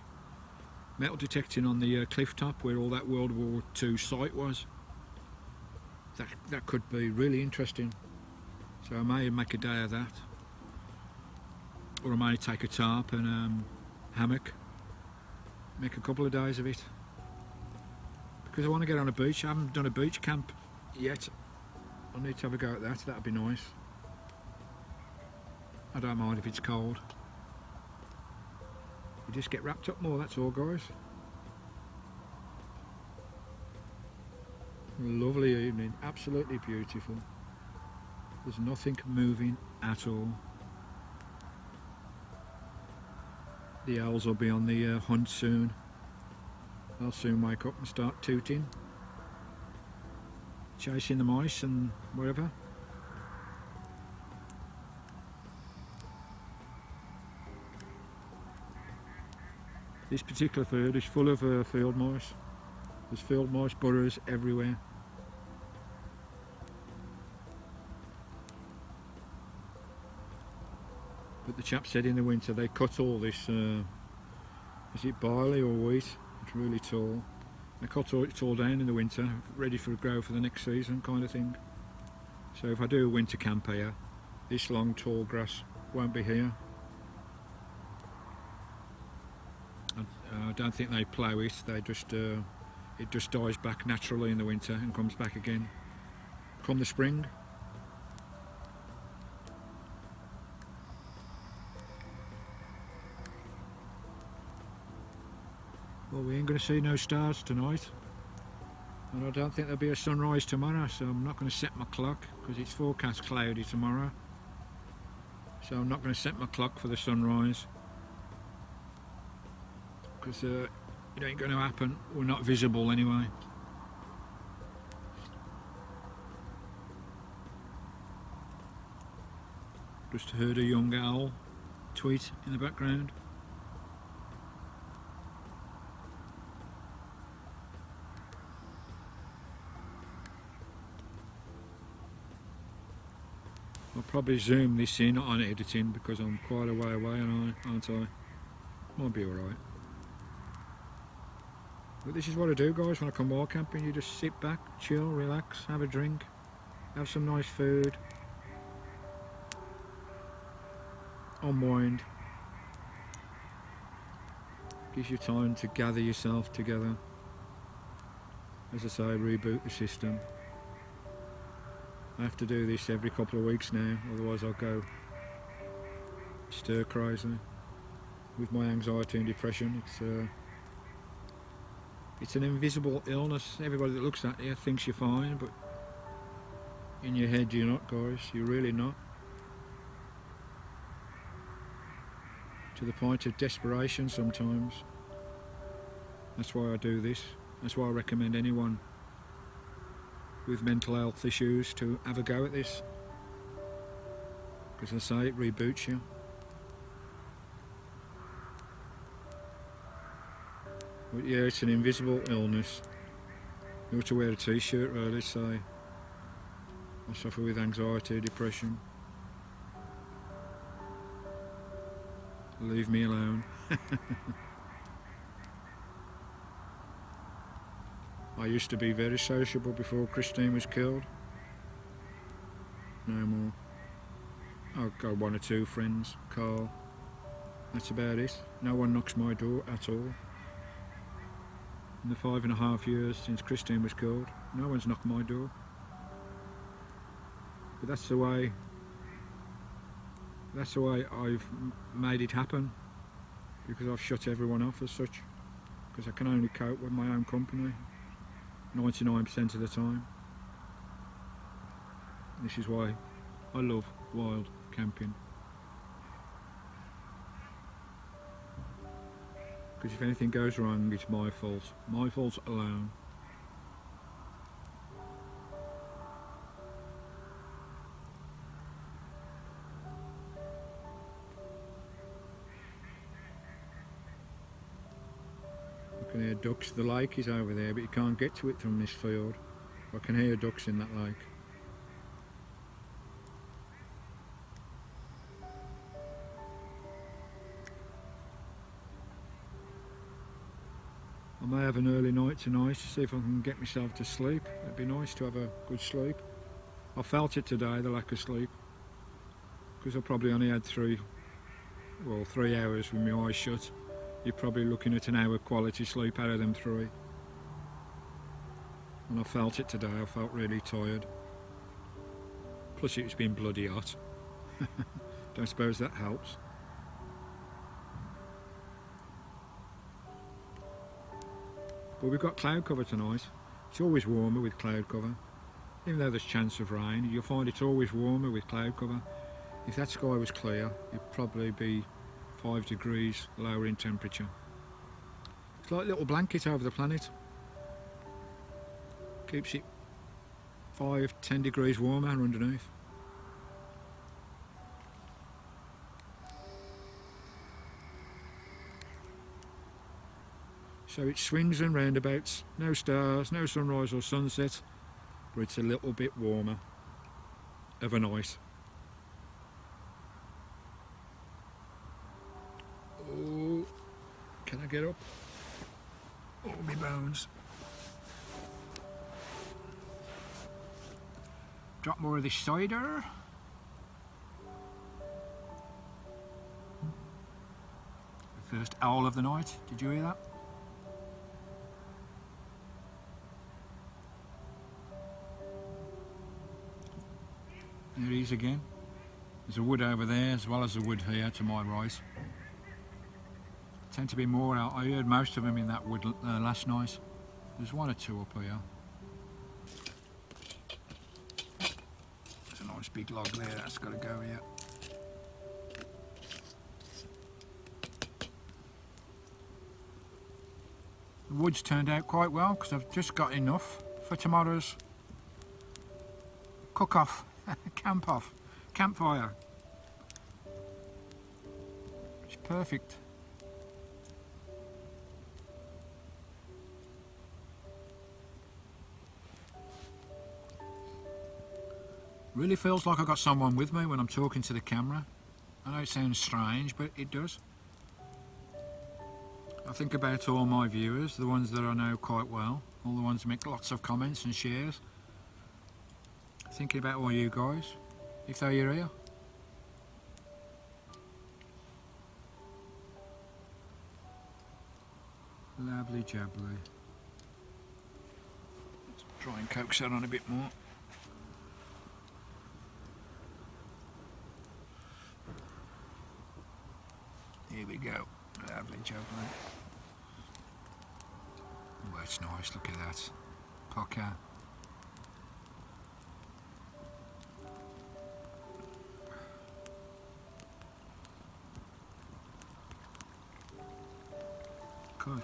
Metal detecting on the cliff top where all that World War II site was. That could be really interesting. So I may make a day of that. Or I may take a tarp and hammock. Make a couple of days of it. Because I want to get on a beach. I haven't done a beach camp yet. I need to have a go at that. That'd be nice. I don't mind if it's cold. You just get wrapped up more, that's all, guys. Lovely evening, absolutely beautiful. There's nothing moving at all. The owls will be on the hunt soon. They'll soon wake up and start tooting, chasing the mice and wherever. This particular field is full of field mice. There's field mice burrows everywhere. But the chap said in the winter they cut all this, is it barley or wheat? It's really tall. They cut it all down in the winter, ready for a grow for the next season kind of thing. So if I do a winter camp here, this long tall grass won't be here. I don't think they plough it, they just it just dies back naturally in the winter and comes back again come the spring. Well, we ain't going to see no stars tonight, and I don't think there'll be a sunrise tomorrow, so I'm not going to set my clock because it's forecast cloudy tomorrow, so I'm not going to set my clock for the sunrise. Because it ain't going to happen. We're not visible anyway. Just heard a young owl tweet in the background. I'll probably zoom this in on editing because I'm quite a way away, aren't I? Might be alright. But this is what I do, guys, when I come wild camping. You just sit back, chill, relax, have a drink, have some nice food, unwind. Gives you time to gather yourself together. As I say, reboot the system. I have to do this every couple of weeks now, otherwise I'll go stir crazy with my anxiety and depression. It's an invisible illness. Everybody that looks at you thinks you're fine, but in your head you're not, guys. You're really not. To the point of desperation sometimes. That's why I do this. That's why I recommend anyone with mental health issues to have a go at this. Because I say it reboots you. But yeah, it's an invisible illness. You ought to wear a t-shirt really, say I suffer with anxiety, depression. Leave me alone. I used to be very sociable before Christine was killed. No more. I've got one or two friends, Carl. That's about it. No one knocks my door at all. In the 5.5 years since Christine was killed, no one's knocked my door. But that's the way I've made it happen, because I've shut everyone off as such, because I can only cope with my own company 99% of the time. This is why I love wild camping. Because if anything goes wrong, it's my fault alone. can hear ducks. The lake is over there, but you can't get to it from this field. I can hear ducks in that lake. I may have an early night tonight to see if I can get myself to sleep. It'd be nice to have a good sleep. I felt it today, the lack of sleep, because I probably only had 3 hours with my eyes shut. You're probably looking at an hour quality sleep out of them 3. And I felt it today, I felt really tired. Plus it's been bloody hot. Don't suppose that helps. But we've got cloud cover tonight. It's always warmer with cloud cover. Even though there's chance of rain, you'll find it's always warmer with cloud cover. If that sky was clear, it'd probably be 5 degrees lower in temperature. It's like a little blanket over the planet. Keeps it 5-10 degrees warmer underneath. So it swings and roundabouts, no stars, no sunrise or sunset, but it's a little bit warmer of a night. Oh, can I get up? Oh, my bones. Drop more of this cider. The first owl of the night, did you hear that? There he is again. There's a wood over there as well as a wood here to my right. Tend to be more out. I heard most of them in that wood last night. There's 1 or 2 up here. There's a nice big log there, that's got to go here. The wood's turned out quite well because I've just got enough for tomorrow's cook-off. Campfire. It's perfect. Really feels like I've got someone with me when I'm talking to the camera. I know it sounds strange, but it does. I think about all my viewers, the ones that I know quite well, all the ones that make lots of comments and shares. Thinking about all you guys, if though you're here. Lovely jubbly. Let's try and coax that on a bit more. Here we go. Lovely jubbly. Oh, that's nice, look at that. Pocker.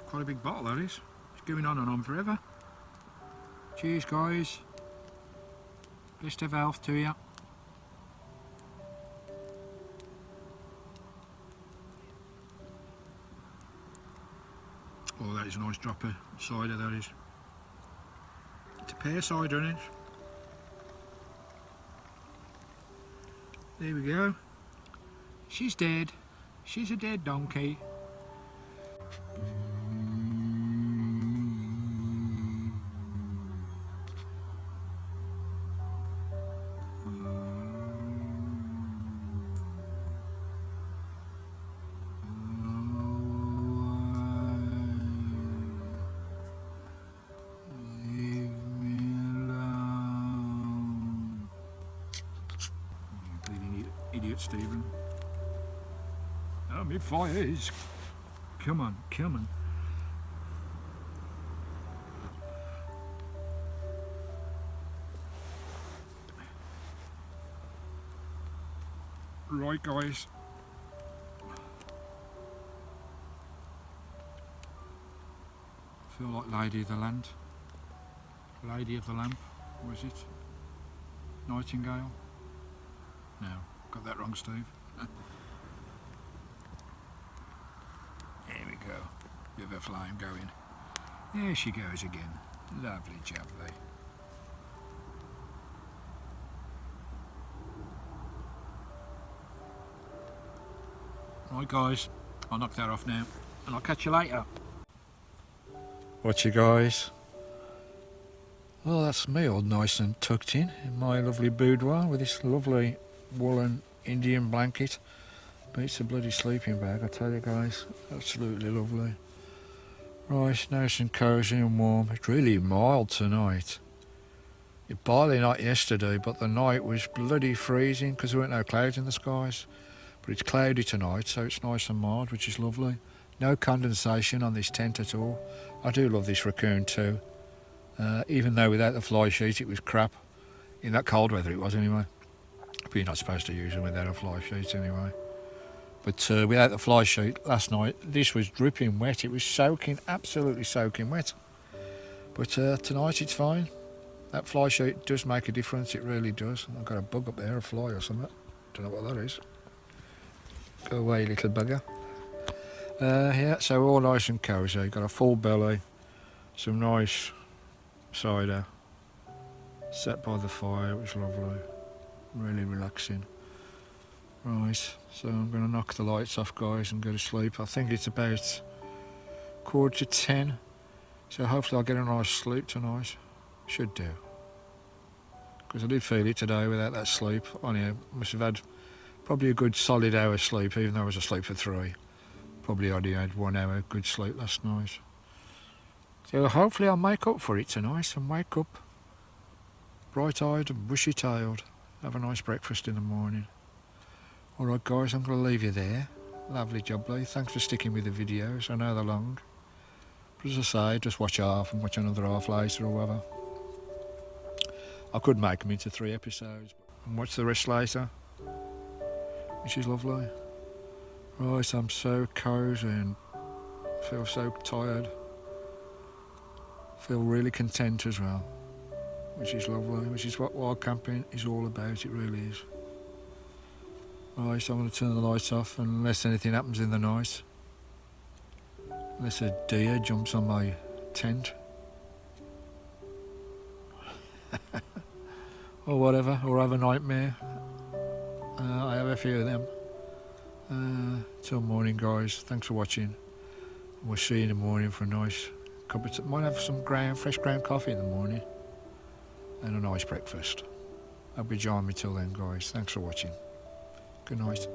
Quite a big bottle that is. It's going on and on forever. Cheers guys. Best of health to you. Oh, that is a nice dropper cider, that is. It's a pear cider, isn't it? There we go. She's dead. She's a dead donkey. Idiot Stephen. Oh, my fires. Come on, come on. Right, guys. Feel like Lady of the Land. Lady of the Lamp, was it? Nightingale? No, got that wrong, Steve. Here we go. Bit of a flame going. There she goes again. Lovely jubbly. Right guys, I'll knock that off now and I'll catch you later. Watch you guys. Well, that's me all nice and tucked in my lovely boudoir with this lovely woolen Indian blanket. Beats a bloody sleeping bag, I tell you guys. Absolutely lovely. Right, nice and cosy and warm. It's really mild tonight. It boiling hot yesterday, but the night was bloody freezing because there weren't no clouds in the skies. But it's cloudy tonight, so it's nice and mild, which is lovely. No condensation on this tent at all. I do love this raccoon too. Even though without the fly sheet it was crap. In that cold weather it was anyway. But you're not supposed to use them without a fly sheet anyway. But without the fly sheet last night, this was dripping wet. It was soaking, absolutely soaking wet. But tonight it's fine. That fly sheet does make a difference, it really does. I've got a bug up there, a fly or something. Don't know what that is. Go away, little bugger. Yeah, so all nice and cosy. Got a full belly, some nice cider, sat by the fire. It was lovely, really relaxing. Right, so I'm going to knock the lights off, guys, and go to sleep. I think it's about 9:45, so hopefully I'll get a nice sleep tonight. Should do, because I did feel it today without that sleep. I must have had probably a good solid hour sleep, even though I was asleep for 3. Probably only had 1 hour good sleep last night. So hopefully I'll make up for it tonight and wake up bright-eyed and bushy-tailed. Have a nice breakfast in the morning. Alright guys, I'm going to leave you there. Lovely jubbly. Thanks for sticking with the videos. I know they're long. But as I say, just watch half and watch another half later or whatever. I could make them into 3 episodes and watch the rest later, which is lovely. Right, I'm so cosy and feel so tired. Feel really content as well, which is lovely, which is what wild camping is all about, it really is. Right, so I'm going to turn the lights off unless anything happens in the night. Unless a deer jumps on my tent. Or whatever, or have a nightmare. I have a few of them. Till morning guys, thanks for watching. We'll see you in the morning for a nice cup of tea. Might have some fresh ground coffee in the morning. And a nice breakfast. I'll be joining me till then guys. Thanks for watching. Good night.